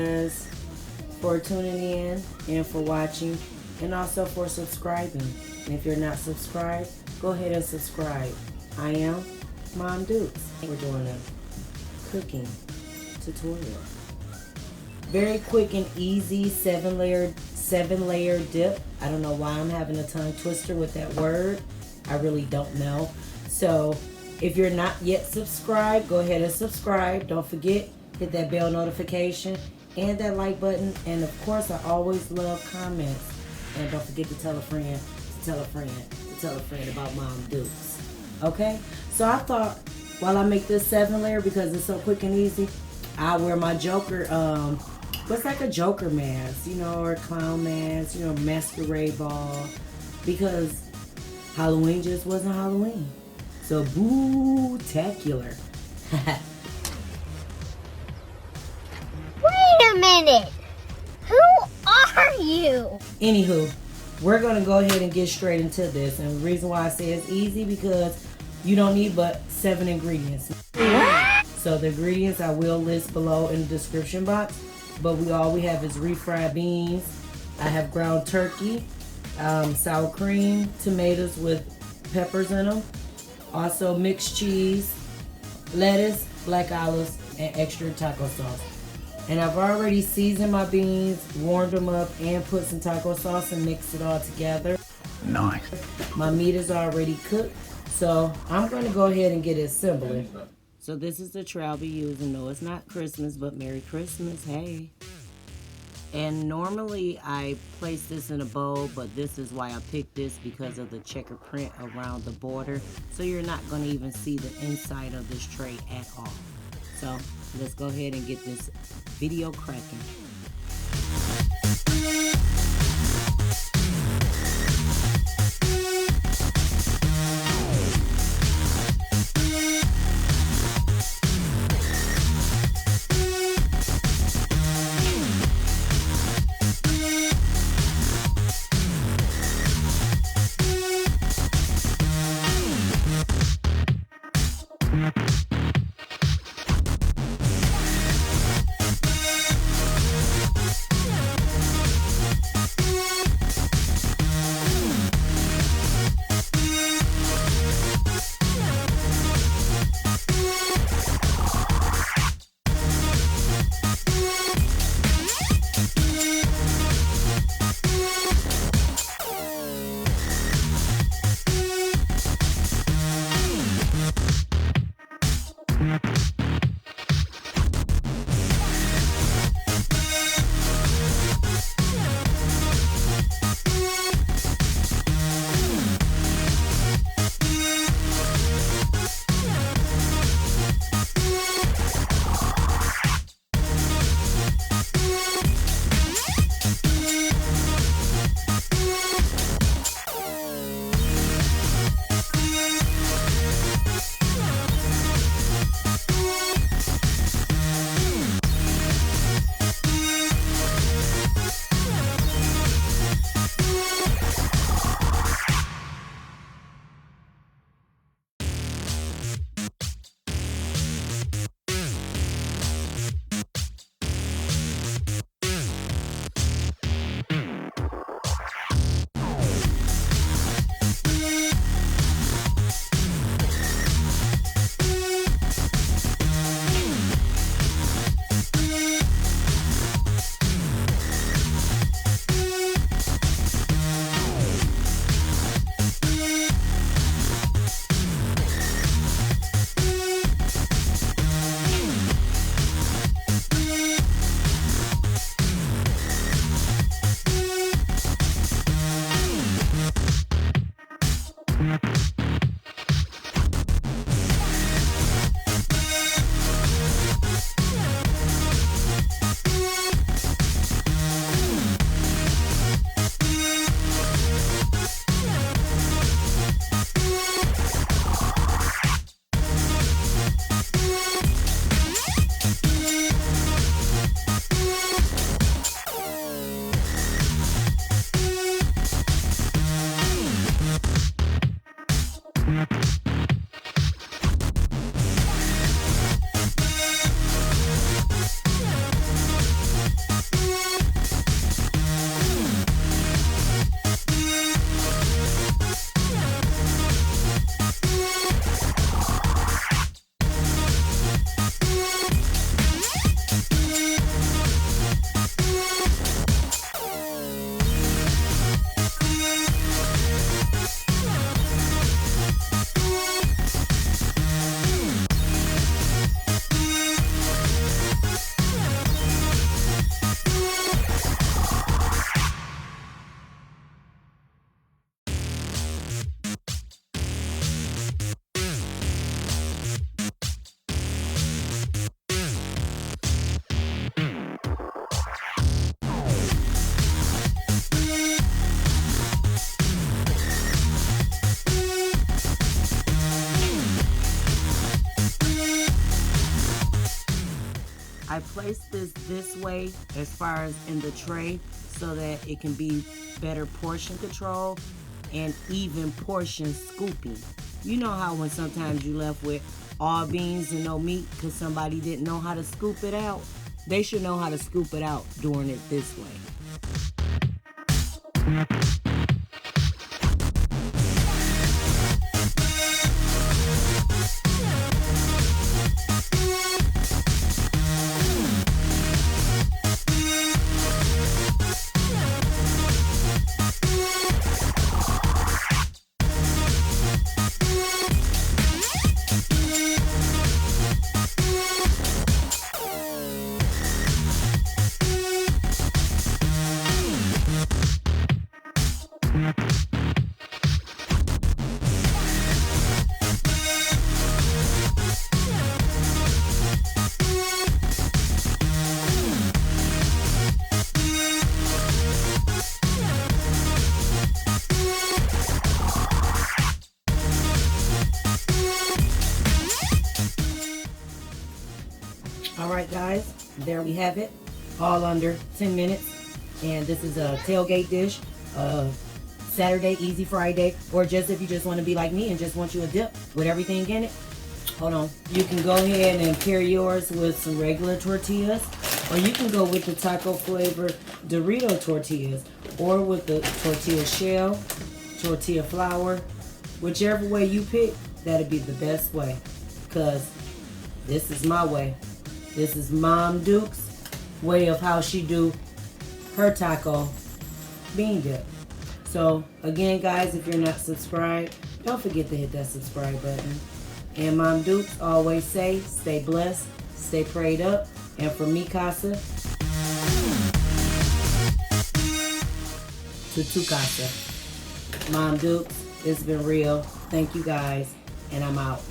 guys for tuning in and for watching, and also for subscribing. And if you're not subscribed, go ahead and subscribe. I am Mom Dukes. We're doing a cooking tutorial. Very quick and easy 7-layer dip. I don't know why I'm having a tongue twister with that word. I really don't know. So if you're not yet subscribed, go ahead and subscribe. Don't forget, hit that bell notification and that like button. And of course, I always love comments. And don't forget to tell a friend, to tell a friend, to tell a friend about Mom Dukes. Okay? So I thought, while I make this 7-layer, because it's so quick and easy, I wear my Joker, what's like a Joker mask, you know, or a clown mask, you know, masquerade ball, because Halloween just wasn't Halloween. So boo-tacular. Wait a minute. Who are you? Anywho, we're going to go ahead and get straight into this. And the reason why I say it's easy, because you don't need but 7 ingredients. What? So the ingredients I will list below in the description box. But all we have is refried beans. I have ground turkey, sour cream, tomatoes with peppers in them. Also mixed cheese, lettuce, black olives, and extra taco sauce. And I've already seasoned my beans, warmed them up, and put some taco sauce and mixed it all together. Nice. My meat is already cooked, so I'm going to go ahead and get it assembling. So this is the tray I'll be using. No, it's not Christmas, but Merry Christmas, hey. And normally I place this in a bowl, but this is why I picked this, because of the checker print around the border. So you're not going to even see the inside of this tray at all. So let's go ahead and get this video cracking. I placed this way as far as in the tray so that it can be better portion control and even portion scooping. You know how when sometimes you left with all beans and no meat because somebody didn't know how to scoop it out? They should know how to scoop it out doing it this way. Alright guys, there we have it, all under 10 minutes, and this is a tailgate dish, Saturday, easy Friday, or just if you just want to be like me and just want you a dip with everything in it. Hold on, you can go ahead and pair yours with some regular tortillas, or you can go with the taco flavor Dorito tortillas, or with the tortilla shell, tortilla flour, whichever way you pick, that'll be the best way, because this is my way. This is Mom Duke's way of how she do her taco bean dip. So again guys, if you're not subscribed, don't forget to hit that subscribe button. And Mom Dukes always say, stay blessed, stay prayed up. And from me, Casa, to Tu Casa. Mom Dukes, it's been real. Thank you guys, and I'm out.